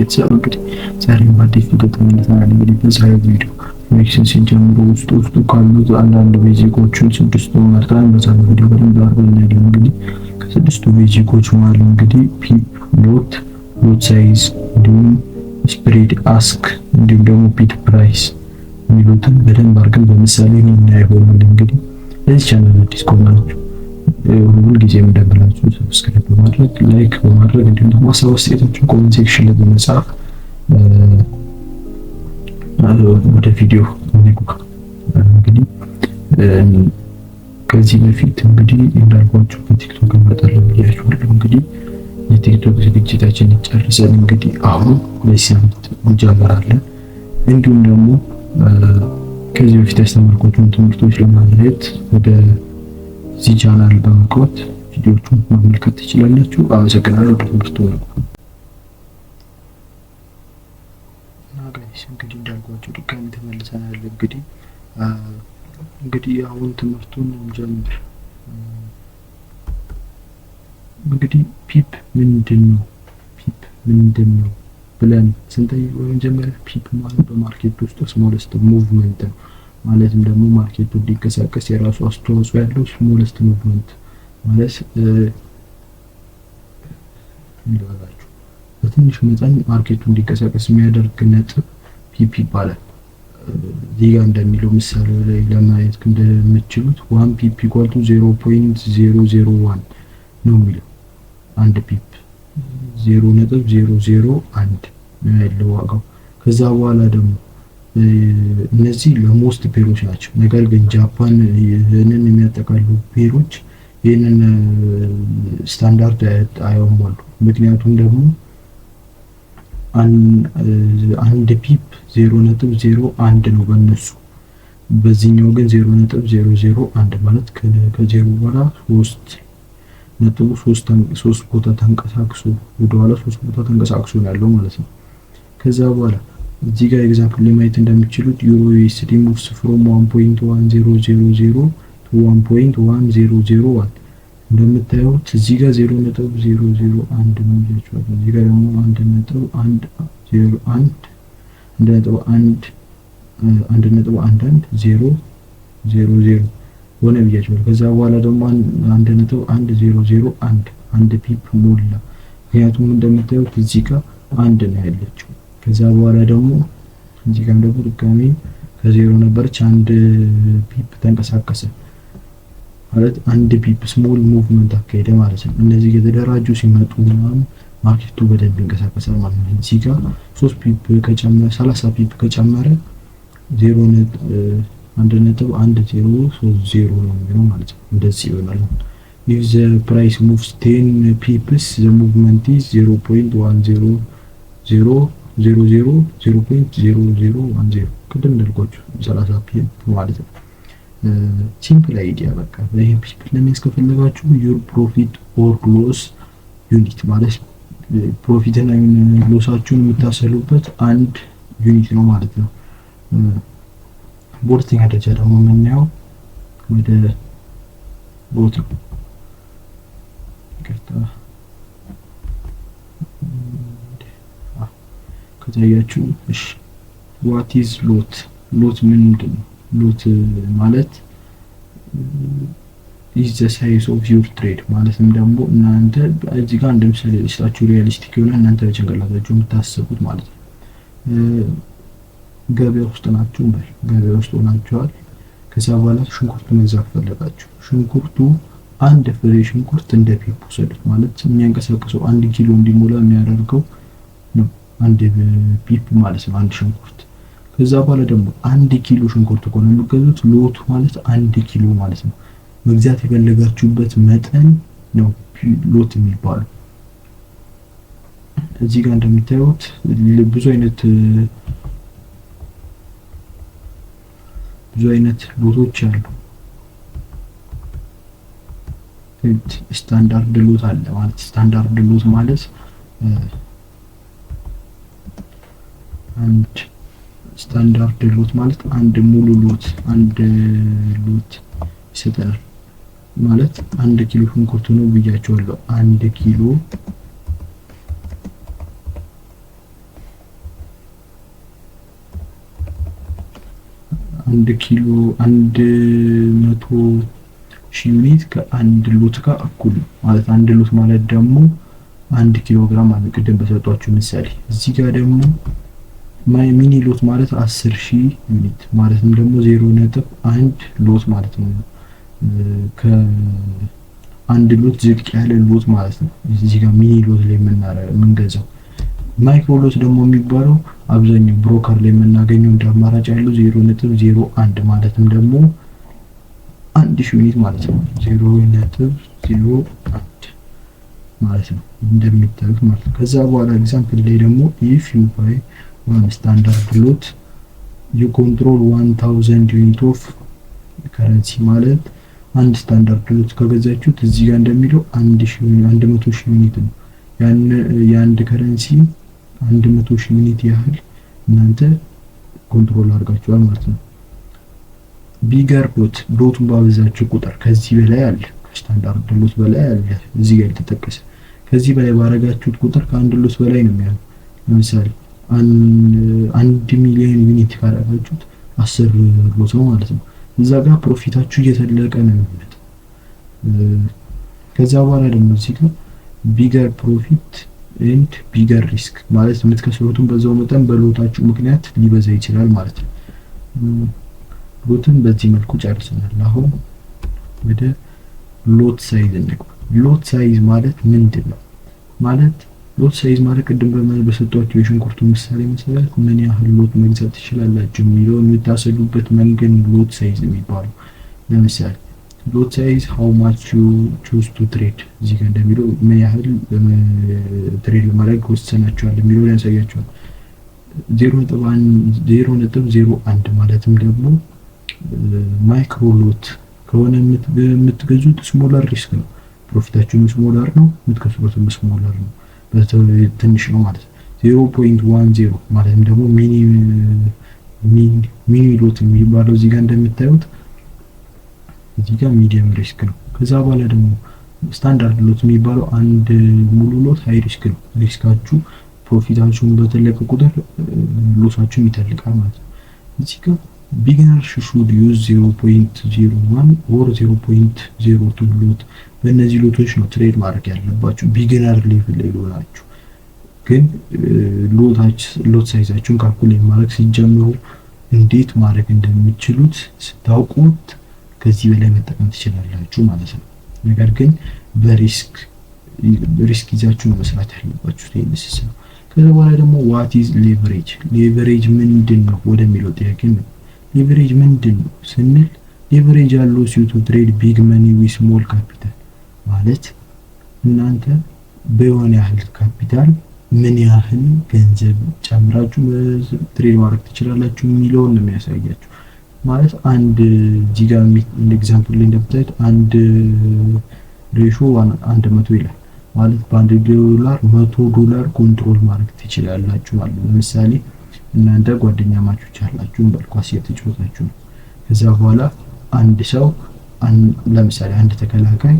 ቤተሰብ እንግዲህ ዛሬ በአዲስ ቪዲዮ ተመልሰናል። እንግዲህ በዛሬው ቪዲዮ ፎሬክስን ሲጀምሩ ውስጡ ካሉት አንዳንድ ቤዚኮችን ስድስቱን መርጠን በዛሬው ቪዲዮ በደንብ አድርገን እናያለን። እንግዲህ ከስድስቱ ቤዚኮች ማለት እንግዲህ ፒፕ፣ ሎት ሳይዝ፣ እንዲሁም ስፕሬድ አስክ፣ እንዲሁም ደግሞ ቢድ ፕራይስ የሚሉትን በደንብ አድርገን በምሳሌ የምናየው ይሆናል። እንግዲህ ለዚህ ቻናል አዲስ ከሆናችሁ ሁሉ ጊዜ እንደምላችሁ ሰብስክራይብ በማድረግ ላይክ በማድረግ እንዲሁም ደግሞ ሀሳብ አስተያየታችሁን ኮሜንት ሴክሽን ላይ በመጻፍ ወደ ቪዲዮ እንግባ። እንግዲህ ከዚህ በፊት እንግዲህ እንዳልኳችሁ በቲክቶክ እንመጣለን ብያችኋለሁ። እንግዲህ የቲክቶክ ዝግጅታችንን ጨርሰን እንግዲህ አሁን በዚህ ሳምንት እንጀምራለን። እንዲሁም ደግሞ ከዚህ በፊት ያስተማርኳችሁን ትምህርቶች ለማግኘት ወደ እዚህ ቻናል በመግባት ቪዲዮዎቹን መመልከት ትችላላችሁ። አመሰግናለሁ። ወደ ትምህርቱ ነው እና ጋይስ እንግዲህ እንዳልኳችሁ ድጋሚ ተመልሰናል። እንግዲህ አሁን ትምህርቱን እንጀምር። እንግዲህ ፒፕ ምንድን ነው ብለን ስንጠይቅ በመጀመሪያ ፒፕ ማለት በማርኬት ውስጥ ስሞለስት ሙቭመንት ነው። ማለትም ደግሞ ማርኬቱ እንዲንቀሳቀስ የራሱ አስተዋጽኦ ያለው ስሞለስት ሙቭመንት ማለት ይላላችሁ በትንሽ መጠን ማርኬቱ እንዲንቀሳቀስ የሚያደርግ ነጥብ ፒፕ ይባላል። እዚህ ጋር እንደሚለው ምሳሌ ላይ ለማየት እንደምትችሉት 1 ፒፕ ኢኳል ቱ 0.001 ነው የሚለው። አንድ ፒፕ 0.001 ነው ያለው ዋጋው። ከዛ በኋላ ደግሞ እነዚህ ለሞስት ፔሮች ናቸው። ነገር ግን ጃፓን ይህንን የሚያጠቃልሉ ፔሮች ይህንን ስታንዳርድ አያሟሉ። ምክንያቱም ደግሞ አንድ ፒፕ 0.01 ነው በእነሱ፣ በዚህኛው ግን 0.001 ማለት ከዜሮ በኋላ 3 ቦታ ተንቀሳቅሶ ወደኋላ 3 ቦታ ተንቀሳቅሶ ነው ያለው ማለት ነው። ከዛ በኋላ እዚህ ጋር ኤግዛምፕል ለማየት እንደምትችሉት ዩሮ ዩኤስዲ ሙቭስ ፍሮም 1.1000 to 1.1001 እንደምታዩት እዚህ ጋር 0.001 ነው ያለው። እዚህ ጋር ደግሞ 1.1100 ሆነ ብያችኋለሁ። ከዛ በኋላ ደግሞ 1.1001 አንድ ፒፕ ሞላ። ምክንያቱም እንደምታዩት እዚህ ጋር አንድ ነው ያለችው። ከዛ በኋላ ደግሞ እዚህ ጋር ደግሞ ድጋሚ ከዜሮ ነበረች አንድ ፒፕ ተንቀሳቀሰ ማለት አንድ ፒፕ ስሞል ሙቭመንት አካሄደ ማለት ነው። እነዚህ የተደራጁ ሲመጡ ምናምን ማርኬቱ በደንብ ይንቀሳቀሳል ማለት ነው። እዚህ ጋር 3 ፒፕ ከጨመረ 30 ፒፕ ከጨመረ 1.1030 ነው የሚሆነው ማለት ነው። እንደዚህ ይሆናል። if the price moves 10 pips the movement is 0.0000.0010 ቅድም እንዳልኳችሁ 30 ፒፕ ማለት ነው። ሲምፕል አይዲያ በቃ ይሄ ፒፕ ለሚያስ ከፈለጋችሁ your profit or loss ዩኒት ማለት ፕሮፊት እና ሎሳችሁን የምታሰሉበት አንድ ዩኒት ነው ማለት ነው። በሁለተኛ ደረጃ ደግሞ የምናየው ወደ ሎት ነው። ከታያችሁ እሺ what is ሎት ምንድን ነው? ሎት ማለት is the size of your trade ማለትም ደግሞ እናንተ እዚህ ጋር እንደምሳሌ ልስጣችሁ ሪያሊስቲክ የሆነ እናንተ በጭንቅላታችሁ የምታስቡት ማለት ነው። ገበያ ውስጥ ናችሁ ገበያ ውስጥ ሆናችኋል። ከዛ በኋላ ሽንኩርት መግዛት ፈለጋችሁ። ሽንኩርቱ አንድ ፍሬ ሽንኩርት እንደ ፒፕ ወሰዱት ማለት የሚያንቀሳቅሰው 1 ኪሎ እንዲሞላ የሚያደርገው ነው አንድ ፒፕ ማለት ነው አንድ ሽንኩርት። ከዛ በኋላ ደግሞ 1 ኪሎ ሽንኩርት ከሆነ የምትገዙት ሎቱ ማለት 1 ኪሎ ማለት ነው። መግዛት የፈለጋችሁበት መጠን ነው ሎት የሚባለው። እዚህ ጋር እንደምታዩት ብዙ አይነት ሎቶች አሉ። ስታንዳርድ ሎት አለ ማለት ስታንዳርድ ሎት ማለት ስታንዳርድ ሎት ማለት አንድ ሙሉ ሎት ይሰጣል ማለት 1 ኪሎ ሽንኩርት ነው ብያቸዋለሁ። 1 ኪሎ 1 ኪሎ 100 ሺህ ዩኒት ከአንድ ሎት ጋር እኩል ነው ማለት። አንድ ሎት ማለት ደግሞ 1 ኪሎ ግራም ማለት ቅድም በሰጧችሁ ምሳሌ። እዚህ ጋር ደግሞ ሚኒ ሎት ማለት 10,000 ዩኒት ማለትም ደግሞ 0.1 ሎት ማለት ነው። ከአንድ ሎት ዝቅ ያለ ሎት ማለት ነው። እዚህ ጋር ሚኒ ሎት ላይ የምንገዛው። ማይክሮ ሎት ደግሞ የሚባለው አብዛኛው ብሮከር ላይ የምናገኘው እንደ አማራጭ ያለው 0.01 ማለትም ደግሞ 1000 ዩኒት ማለት ነው። 0.01 ማለት ነው እንደሚታዩት ማለት ነው። ከዛ በኋላ ኤግዛምፕል ላይ ደግሞ if you buy one standard lot you control 1000 unit of currency ማለት አንድ ስታንዳርድ ሎት ከገዛችሁት እዚህ ጋር እንደሚለው 100,000 ዩኒት ነው። የአንድ ከረንሲ 100,000 ዩኒት ያህል እናንተ ኮንትሮል አድርጋችኋል ማለት ነው። ቢገር ሎቱን ባበዛችሁ ቁጥር ከዚህ በላይ አለ፣ ከስታንዳርድ ሎት በላይ አለ እዚህ ጋር የተጠቀሰ። ከዚህ በላይ ባረጋችሁት ቁጥር ከአንድ ሎት በላይ ነው የሚሆነው። ለምሳሌ 1 ሚሊዮን ዩኒት ካረጋችሁት 10 ሎት ነው ማለት ነው። እዛ ጋር ፕሮፊታችሁ እየተለቀ ነው የሚመጣው። ከዛ በኋላ ደግሞ እዚህ ጋር ቢገር ፕሮፊት ኤንድ ቢገር ሪስክ ማለት የምትከስሩትን በዛው መጠን በሎታችሁ ምክንያት ሊበዛ ይችላል ማለት ነው። ሎትን በዚህ መልኩ ጨርሰናል። አሁን ወደ ሎት ሳይዝ እንግባ። ሎት ሳይዝ ማለት ምንድን ነው? ማለት ሎት ሳይዝ ማለት ቅድም በሰጧችሁ የሽንኩርቱ ምሳሌ መሰረት ምን ያህል ሎት መግዛት ትችላላችሁ የሚለውን የምታሰሉበት መንገድ ሎት ሳይዝ የሚባለው። ለምሳሌ ሎት ሳይዝ how much you choose to trade እዚህ ጋር እንደሚለው ምን ያህል ትሬድ ለማድረግ ወሰናችኋል የሚለውን ያሳያችኋል። 0.01 ማለትም ደግሞ ማይክሮ ሎት ከሆነ የምትገዙት ስሞለር ሪስክ ነው። ፕሮፊታችሁም ስሞለር ነው፣ የምትከስሩትም ስሞለር ነው፣ ትንሽ ነው ማለት ነው። 0.10 ማለትም ደግሞ ሚኒ ሎት የሚባለው እዚህ ጋር እንደምታዩት እዚህ ጋር ሚዲየም ሪስክ ነው። ከዛ በኋላ ደግሞ ስታንዳርድ ሎት የሚባለው አንድ ሙሉ ሎት ሃይ ሪስክ ነው። ሪስካችሁ ፕሮፊታችሁን በተለቀ ቁጥር ሎሳችሁን ይተልቃል ማለት ነው። እዚህ ጋር ቢጊነር ሹድ ዩዝ 0.01 or 0.02 ሎት። በእነዚህ ሎቶች ነው ትሬድ ማድረግ ያለባችሁ ቢጊነር ሌቭል ላይ ሆናችሁ። ግን ሎት ሳይዛችሁን ካልኩሌት ማድረግ ሲጀምሩ እንዴት ማድረግ እንደሚችሉት ስታውቁት ከዚህ በላይ መጠቀም ትችላላችሁ ማለት ነው። ነገር ግን በሪስክ ይዛችሁ ነው መስራት ያለባችሁ ይሄንስ ነው። ከዛ በኋላ ደግሞ ዋት ኢዝ ሌቨሬጅ? ሌቨሬጅ ምንድነው ወደሚለው ጥያቄ ነው። ሌቨሬጅ ምንድነው ስንል ሌቨሬጅ ያለው ሲቱ ትሬድ ቢግ መኒ ዊዝ ስሞል ካፒታል ማለት እናንተ በሆነ ያህል ካፒታል ምን ያህል ገንዘብ ጨምራችሁ ትሬድ ማድረግ ትችላላችሁ የሚለውን ነው የሚያሳያችሁ። ማለት አንድ ጂጋ ኤግዛምፕል ላይ እንደምታዩት አንድ ሬሾ 100 ይላል ማለት በአንድ ዶላር $100 ኮንትሮል ማድረግ ትችላላችሁ ማለት ነው። ለምሳሌ እናንተ ጓደኛ ማቾች አላችሁ በልኳስ እየተጫወታችሁ ነው። ከዛ በኋላ አንድ ሰው ለምሳሌ አንድ ተከላካይ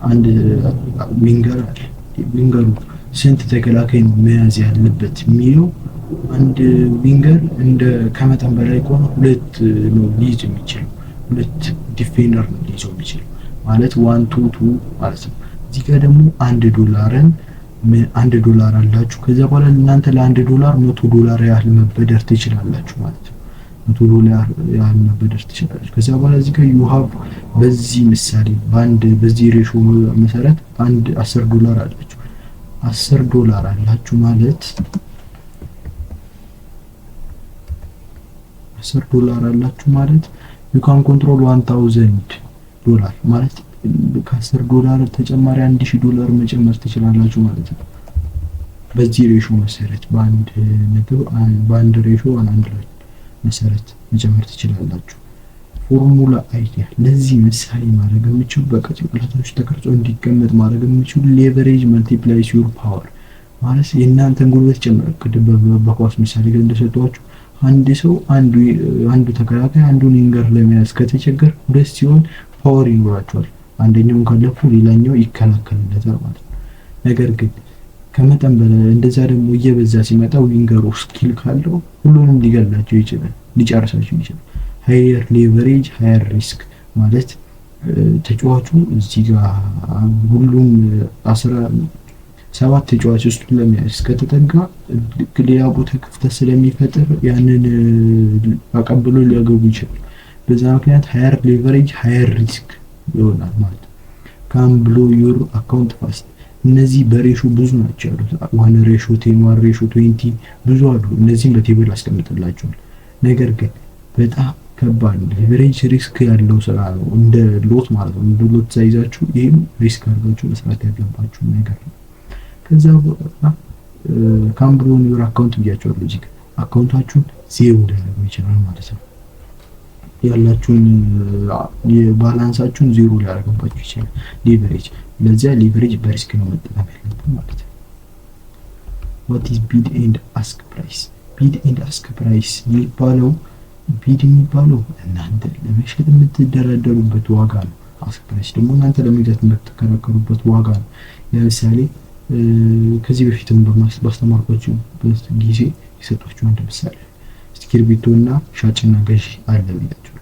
አንድ ዊንገር አለ። ዊንገሩ ስንት ተከላካይ ነው መያዝ ያለበት የሚለው አንድ ዊንገር እንደ ከመጠን በላይ ከሆነ ሁለት ነው ሊይዝ የሚችለው፣ ሁለት ዲፌንደር ነው ሊይዝ የሚችለው ማለት 1-2 ማለት ነው። እዚህ ጋር ደግሞ $1 አላችሁ። ከዛ በኋላ እናንተ $1 $100 ያህል መበደር ትችላላችሁ ማለት ነው። $100 ያህል መበደር ትችላላችሁ። ከዛ በኋላ እዚህ ጋር you have በዚህ ምሳሌ በዚህ ሬሾ መሰረት $10 አላችሁ። $10 አላችሁ ማለት $10 አላችሁ ማለት you can control $1,000 ማለት ከ$10 ተጨማሪ $1,000 መጨመር ትችላላችሁ ማለት ነው። በዚህ ሬሾ መሰረት በአንድ ሬሾ 1 ላይ መሰረት መጨመር ትችላላችሁ። ፎርሙላ አይዲያ ለዚህ ምሳሌ ማድረግ የምችሉ በጭንቅላታችሁ ተቀርጾ እንዲቀመጥ ማድረግ የምችሉ ሌቨሬጅ መልቲፕላይስ ዩር ፓወር ማለት የእናንተን ጉልበት ጨምራል። ቅድም በኳስ ምሳሌ ጋር እንደሰጠኋችሁ አንድ ሰው አንዱ ተከላካይ አንዱን ዊንገር ለመያዝ ከተቸገረ ሁለት ሲሆን ፓወር ይኖራቸዋል። አንደኛውን ካለፉ ሌላኛው ይከላከልለታል ማለት ነው። ነገር ግን ከመጠን በላይ እንደዛ ደግሞ እየበዛ ሲመጣ ዊንገሩ ስኪል ካለው ሁሉንም ሊገላቸው ይችላል፣ ሊጨርሳቸው ይችላል። ሃየር ሌቨሬጅ ሃየር ሪስክ ማለት ተጫዋቹ እዚህ ጋር ሁሉም 17 ተጫዋች ውስጥ ለመያዝ ከተጠጋ ሌላ ቦታ ክፍተት ስለሚፈጥር ያንን አቀብሎ ሊያገቡ ይችላል። በዛ ምክንያት ሃየር ሌቨሬጅ ሃየር ሪስክ ይሆናል ማለት ነው። ካም ብሎ ዩር አካውንት ፋስት እነዚህ በሬሾ ብዙ ናቸው ያሉት። ዋን ሬሾ 10 ዋን ሬሾ 20 ብዙ አሉ። እነዚህም በቴብል አስቀምጥላቸዋል። ነገር ግን በጣም ከባድ ነው። ሌቨሬጅ ሪስክ ያለው ስራ ነው፣ እንደ ሎት ማለት ነው። እንደ ሎት ሳይዛችሁ ይሄም ሪስክ አድርጋችሁ መስራት ያለባችሁ ነገር ነው። ከዛ በኋላ ካም ብሎ ዩር አካውንት ብያቸዋለሁ። እዚህ አካውንታችሁን ዜሮ ሊያደርገው ይችላል ማለት ነው። ያላችሁን የባላንሳችሁን ዜሮ ሊያደርግባችሁ ይችላል ሌቨሬጅ። ለዚያ ሌቨሬጅ በሪስክ ነው መጠቀም ያለብን ማለት ነው። what is bid and ask price? bid and ask price የሚባለው ቢድ የሚባለው እናንተ ለመሸጥ የምትደራደሩበት ዋጋ ነው። አስክ ፕራይስ ደግሞ እናንተ ለመግዛት የምትከራከሩበት ዋጋ ነው። ለምሳሌ ከዚህ በፊትም ባስተማርኳችሁ ጊዜ የሰጧችሁ አንድ ምሳሌ እስክርቢቶ እና ሻጭና ገዢ አለ ብያችሁ።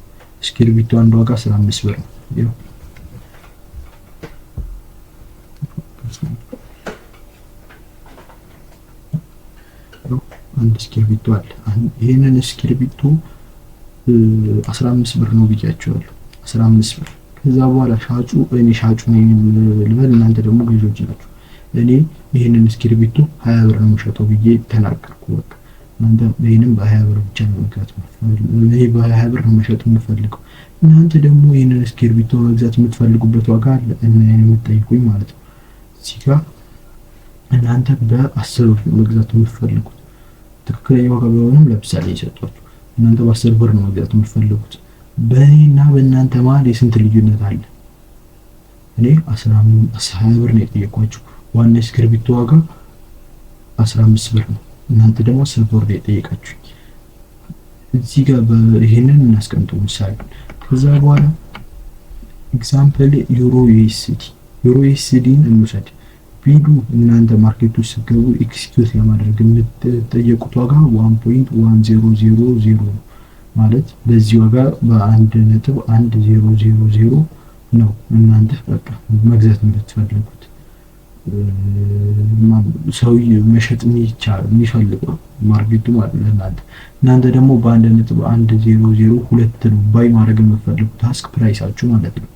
እስክርቢቶ አንድ ዋጋ 15 ብር ነው። ያው አንድ እስክርቢቶ አለ። ይሄንን እስክርቢቶ 15 ብር ነው ብያችኋለሁ። 15 ብር። ከዛ በኋላ ሻጩ እኔ ሻጩ ነኝ ልበል፣ እናንተ ደግሞ ገዢዎች ናችሁ። እኔ ይሄንን እስክርቢቶ 20 ብር ነው የምሸጠው ብዬ ተናገርኩ። በቃ እናንተ ይሄንን በ20 ብር ብቻ ነው መግዛት እኔ በ20 ብር ነው መሸጥ የምፈልገው። እናንተ ደግሞ ይሄንን እስክርቢቶ መግዛት የምትፈልጉበት ዋጋ አለ እና እኔ የምትጠይቁኝ ማለት ነው። እዚህ ጋር እናንተ በ10 ብር መግዛት የምትፈልጉት ትክክለኛ ዋጋ ቢሆንም ለምሳሌ ይሰጣችሁ እናንተ በ10 ብር ነው መግዛት የምትፈልጉት። በእኔና በእናንተ መሀል የስንት ልዩነት አለ? እኔ 20 ብር ነው የጠየኳችሁ። ዋና እስክርቢቶ ዋጋ 15 ብር ነው። እናንተ ደግሞ 10 ብር ነው የጠየቃችሁኝ። እዚህ ጋር ይሄንን እናስቀምጠው ምሳሌ። ከዛ በኋላ ኤግዛምፕል ዩሮ ዩኤስዲን እንውሰድ። ቢዱ እናንተ ማርኬት ውስጥ ስትገቡ ኤክስኪዩት ለማድረግ የምትጠየቁት ዋጋ 1.1000 ማለት በዚህ ዋጋ በ1.1000 ነው እናንተ በቃ መግዛት የምትፈልጉት። ሰው መሸጥ የሚፈልገው ማርኬቱ ማለት እናንተ ደግሞ በ1.100 ሁለት ነው ባይ ማድረግ የምትፈልጉት ታስክ ፕራይሳችሁ ማለት ነው።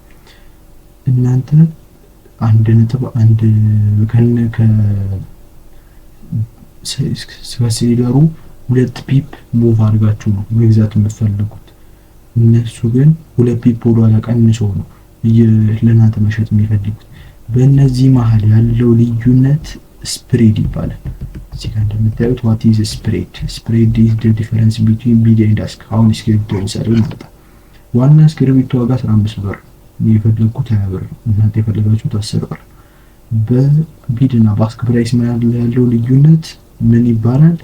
እናንተ 1.1 ከሲሊደሩ 2 ፒፕ ሙቭ አድርጋችሁ ነው መግዛት የምትፈልጉት። እነሱ ግን 2 ፒፕ ወደኋላ ቀንሰው ነው ለእናንተ መሸጥ የሚፈልጉት። በእነዚህ መሀል ያለው ልዩነት ስፕሬድ ይባላል። እዚህ ጋር እንደምታዩት what is spread? spread is the difference between bid and ask። አሁን እስክሪብቶ እንሰራ ማለት ዋና እስክሪብቶ ዋጋ 15 ብር የፈለኩት 20 ብር፣ እናንተ የፈለጋችሁት 10 ብር። በቢድ እና በአስክ ፕራይስ መሀል ያለው ልዩነት ምን ይባላል?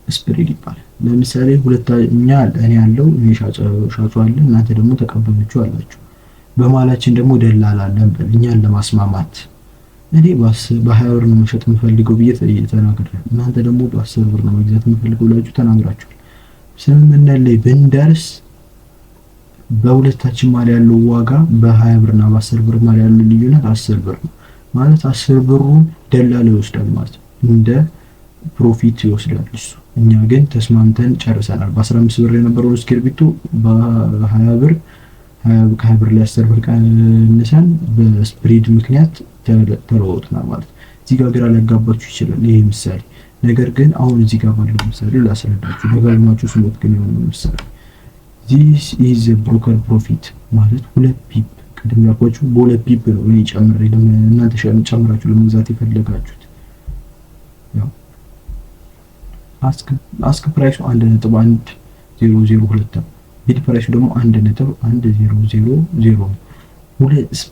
ስፕሬድ ይባላል። ለምሳሌ ሁለተኛ እኔ ያለው እኔ ሻጩ አለ፣ እናንተ ደግሞ ተቀባዮቹ አላችሁ። በመሀላችን ደግሞ ደላላ አለ እኛን ለማስማማት። እኔ በ20 ብር ነው መሸጥ የምፈልገው ብዬ ተናግሬያለሁ። እናንተ ደግሞ በ10 ብር ነው መግዛት የምፈልገው ብላችሁ ተናግራችኋል። ስምምነት ላይ ብንደርስ በሁለታችን መሀል ያለው ዋጋ በ20 ብር እና በ10 ብር መሀል ያለው ልዩነት 10 ብር ነው ማለት 10 ብሩን ደላላ ይወስዳል ማለት ነው፣ እንደ ፕሮፊት ይወስዳል እሱ። እኛ ግን ተስማምተን ጨርሰናል። በ15 ብር የነበረው እስክርቢቶ በ20 ብር ከ20 ብር ላይ 10 ብር ቀንሰን በስፕሬድ ምክንያት ተለዋውጠናል ማለት ነው። እዚህ ጋር ግራ ሊያጋባችሁ ይችላል ይሄ ምሳሌ። ነገር ግን አሁን እዚህ ጋር ባለው ምሳሌ ላስረዳችሁ። ደጋግማችሁ ስሞት ግን የሆነ ምሳሌ this is a broker profit ማለት 2 ፒፕ ቅድም ያልኳችሁ በ2 ፒፕ ነው እኔ ጨምሬ እናንተ ጨምራችሁ ለመግዛት የፈለጋችሁት። ያው አስክ ፕራይሱ 1.1002 ነው። ቢድ ፕራይሱ ደግሞ 1.1000 ነው።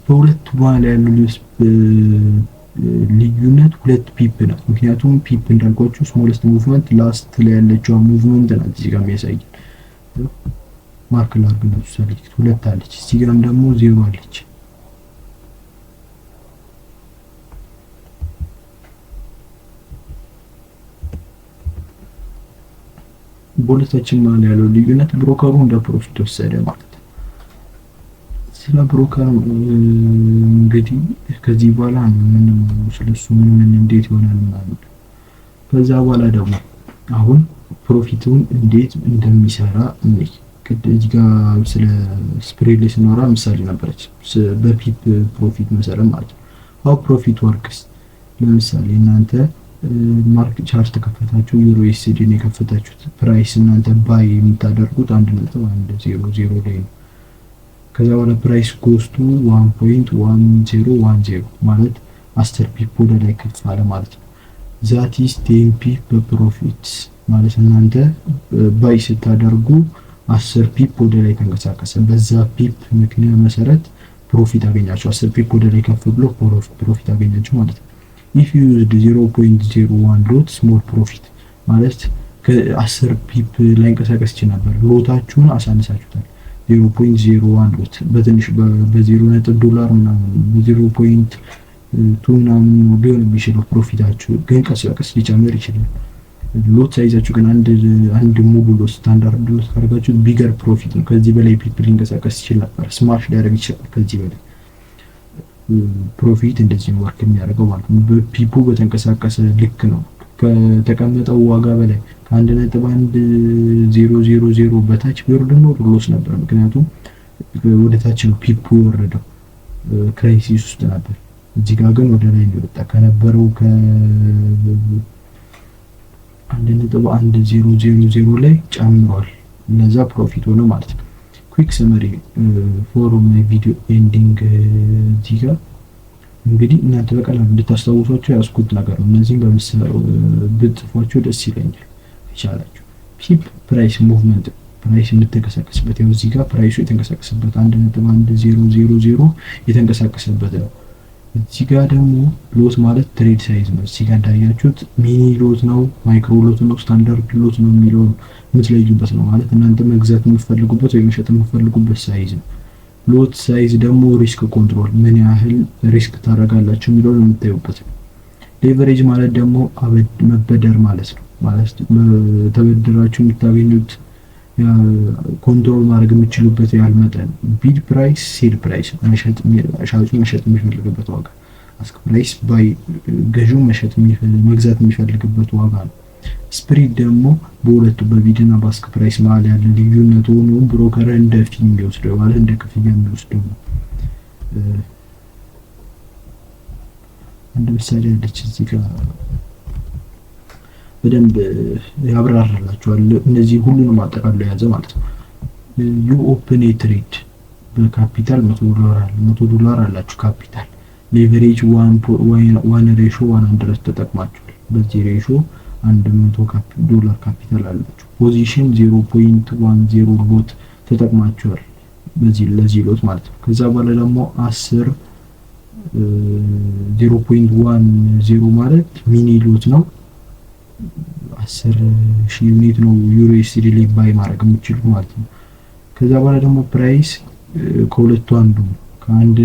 በሁለቱ መሀል ያለው ልዩነት 2 ፒፕ ነው። ምክንያቱም ፒፕ እንዳልኳችሁ ስሞለስት ሙቭመንት ላስት ላይ ያለችው ሙቭመንት ናት እዚህ ጋር የሚያሳየን። ማርክ ላድርግላችሁ ሰሌክት 2 አለች፣ እዚህ ጋርም ደግሞ 0 አለች። በሁለታችን መሀል ያለው ልዩነት ብሮከሩ እንደ ፕሮፊት ወሰደ ማለት ነው። ስለ ብሮከር እንግዲህ ከዚህ በኋላ ምን ስለሱ ምን እንዴት ይሆናል ማለት ነው። ከዛ በኋላ ደግሞ አሁን ፕሮፊቱን እንዴት እንደሚሰራ እንይ። እዚህ ጋር ስለ ስፕሬድ ላይ ስናወራ ምሳሌ ነበረች በፒፕ ፕሮፊት መሰረት ማለት ነው። አው ፕሮፊት ወርክስ ለምሳሌ እናንተ ማርክ ቻርት ተከፈታችሁ ዩሮ ኤስዲ ነው የከፈታችሁት። ፕራይስ እናንተ ባይ የምታደርጉት 1.100 ላይ ነው። ከዛ በኋላ ፕራይስ ኮስቱ 1.1010 ማለት 10 ፒፕ ወደ ላይ ከፍ አለ ማለት ነው። ዛት ኢዝ 10 ፒፕ በፕሮፊትስ ማለት እናንተ ባይ ስታደርጉ 10 ፒፕ ወደ ላይ ተንቀሳቀሰ። በዛ ፒፕ ምክንያት መሰረት ፕሮፊት አገኛችሁ። 10 ፒፕ ወደ ላይ ከፍ ብሎ ፕሮፊት አገኛችሁ ማለት ነው። if you used 0.01 ሎት ስሞል ፕሮፊት ማለት ከ10 ፒፕ ላይ እንቀሳቀስ ይችላል ነበር። ሎታችሁን አሳንሳችሁታል። 0.01 ሎት በትንሽ $0 ምናምን 0.2 ምናምን ቢሆን የሚችለው ፕሮፊታችሁ ግን ቀስ በቀስ ሊጨምር ይችላል። ሎት ሳይዛችሁ ግን አንድ ሙሉ ሎት ስታንዳርድ ሎት ካደረጋችሁ ቢገር ፕሮፊት ነው። ከዚህ በላይ ፒፕ ሊንቀሳቀስ ይችላል ነበር። ስማሽ ሊያደርግ ይችላል ከዚህ በላይ ፕሮፊት እንደዚህ ነው ወርክ የሚያደርገው ማለት ነው። በፒፑ በተንቀሳቀሰ ልክ ነው። ከተቀመጠው ዋጋ በላይ ከ1.1000 በታች ቢወርድ ኖሮ ሎስ ነበር። ምክንያቱም ወደ ታች ነው ፒፑ የወረደው ክራይሲስ ውስጥ ነበር። እዚህ ጋር ግን ወደ ላይ ነው የወጣ ከነበረው ከ1.1000 ላይ ጨምሯል። ለዛ ፕሮፊት ሆነ ማለት ነው። ኩዊክ ሰመሪ ፎር ማይ ቪዲዮ ኤንዲንግ እዚህ ጋር እንግዲህ እናንተ በቀላሉ እንድታስታውሷቸው ያስኩት ነገር ነው። እነዚህም በምሳሌ ብትጽፏቸው ደስ ይለኛል ይቻላችሁ። ፒፕ ፕራይስ ሙቭመንት ፕራይስ የምትንቀሳቀስበት ያው እዚህ ጋር ፕራይሱ የተንቀሳቀሰበት 1.1000 የተንቀሳቀሰበት ነው። እዚህ ጋር ደግሞ ሎት ማለት ትሬድ ሳይዝ ነው። እዚህ ጋር እንዳያችሁት ሚኒ ሎት ነው፣ ማይክሮ ሎት ነው፣ ስታንዳርድ ሎት ነው የሚለው የምትለዩበት ነው ማለት እናንተ መግዛት የምትፈልጉበት ወይ መሸጥ የምትፈልጉበት ሳይዝ ነው። ሎት ሳይዝ ደግሞ ሪስክ ኮንትሮል ምን ያህል ሪስክ ታደርጋላችሁ የሚለውን የምታዩበት ነው። ሌቨሬጅ ማለት ደግሞ መበደር ማለት ነው። ማለት ተበድራችሁ የምታገኙት ኮንትሮል ማድረግ የምትችሉበት ያህል መጠን። ቢድ ፕራይስ ሴል ፕራይስ ሻጩ መሸጥ የሚፈልግበት ዋጋ። አስክ ፕራይስ ባይ ገዢው መግዛት የሚፈልግበት ዋጋ ነው። ስፕሪድ ደግሞ በሁለቱ በቢድ እና በአስክ ፕራይስ መሀል ያለ ልዩነት ሆኖ ብሮከር እንደ ፊ የሚወስደው ማለት እንደ ክፍያ የሚወስደው ነው። አንድ ምሳሌ አለች እዚህ ጋር በደንብ ያብራራላችኋል። እነዚህ ሁሉንም አጠቃሎ የያዘ ማለት ነው። ዩ ኦፕን ኤ ትሬድ በካፒታል $100 አላችሁ ካፒታል። ሌቨሬጅ 1:100 ተጠቅማችኋል። በዚህ ሬሾ $100 ካፒታል አላችሁ። ፖዚሽን 0.10 ሎት ተጠቅማችኋል ለዚህ ሎት ማለት ነው። ከዛ በኋላ ደግሞ 0.10 ማለት ሚኒ ሎት ነው። 10,000 ዩኒት ነው ዩሮ ኤስዲ ላይ ባይ ማድረግ የምትችሉት ማለት ነው። ከዛ በኋላ ደግሞ ፕራይስ ከሁለቱ አንዱ ከአንድ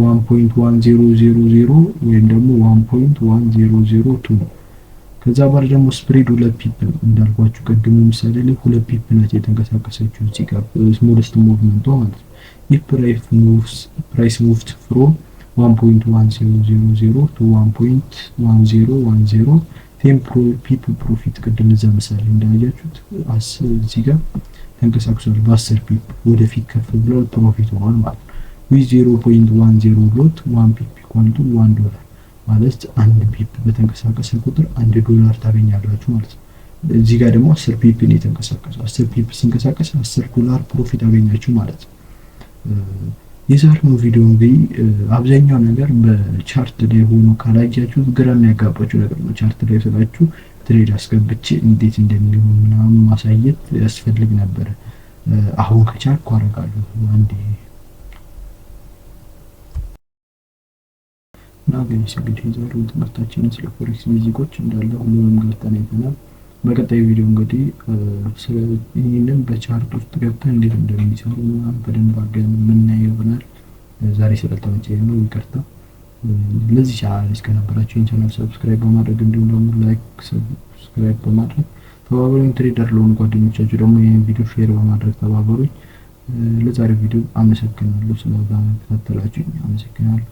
1.1000 ወይም ደግሞ 1.1002 ነው። ከዛ በኋላ ደግሞ ስፕሬድ 2 ፒፕ እንዳልኳችሁ ቀድሞ ምሳሌ ላይ 2 ፒፕ ናት የተንቀሳቀሰችው እዚህ ጋር ስሞለስት ሙቭመንቷ ማለት ነው። if price moved from 1.1000 to 1.1010 ፒፕ ፕሮፊት ቅድም እዛ ምሳሌ እንዳያችሁት እዚህ ጋር ተንቀሳቅሷል። በ10 ፒፕ ወደፊት ከፍ ብሎ ፕሮፊት ሆኗል ማለት ነው። with 0.10 ሎት 1 ፒፕ = $1 ማለት አንድ ፒፕ በተንቀሳቀሰ ቁጥር $1 ታገኛላችሁ ማለት ነው። እዚህ ጋር ደግሞ 10 ፒፕ ነው የተንቀሳቀሰው። 10 ፒፕ ሲንቀሳቀስ $10 ፕሮፊት አገኛችሁ ማለት ነው። የዛሬው ቪዲዮ እንግዲህ አብዛኛው ነገር በቻርት ላይ ሆኖ ካላያችሁት ግራ የሚያጋባችሁ ነገር ነው። ቻርት ላይ ስላችሁ ትሬድ አስገብቼ እንዴት እንደሚሆን ምናምን ማሳየት ያስፈልግ ነበር። አሁን ከቻልኩ አደርጋለሁ አንዴ እና ግን እንግዲህ የዛሬው ትምህርታችንን ስለ ፎሬክስ ቤዚኮች እንዳለ ሁሉንም ገልጠን አይተናል። በቀጣይ ቪዲዮ እንግዲህ ስለ ይሄንን በቻርት ውስጥ ገብተን እንዴት እንደሚሰሩ ምናምን በደንብ አድርገን የምናየው ይሆናል። ዛሬ ስለተመቸኝ ነው ይቅርታ። ለዚህ ቻናል እስከነበራችሁ ቻናል ሰብስክራይብ በማድረግ እንዲሁም ደግሞ ላይክ ሰብስክራይብ በማድረግ ተባበሩኝ። ትሬደር ለሆኑ ጓደኞቻችሁ ደግሞ ይሄን ቪዲዮ ሼር በማድረግ ተባበሩኝ። ለዛሬው ቪዲዮ አመሰግናለሁ። ስለተከታተላችሁኝ አመሰግናለሁ።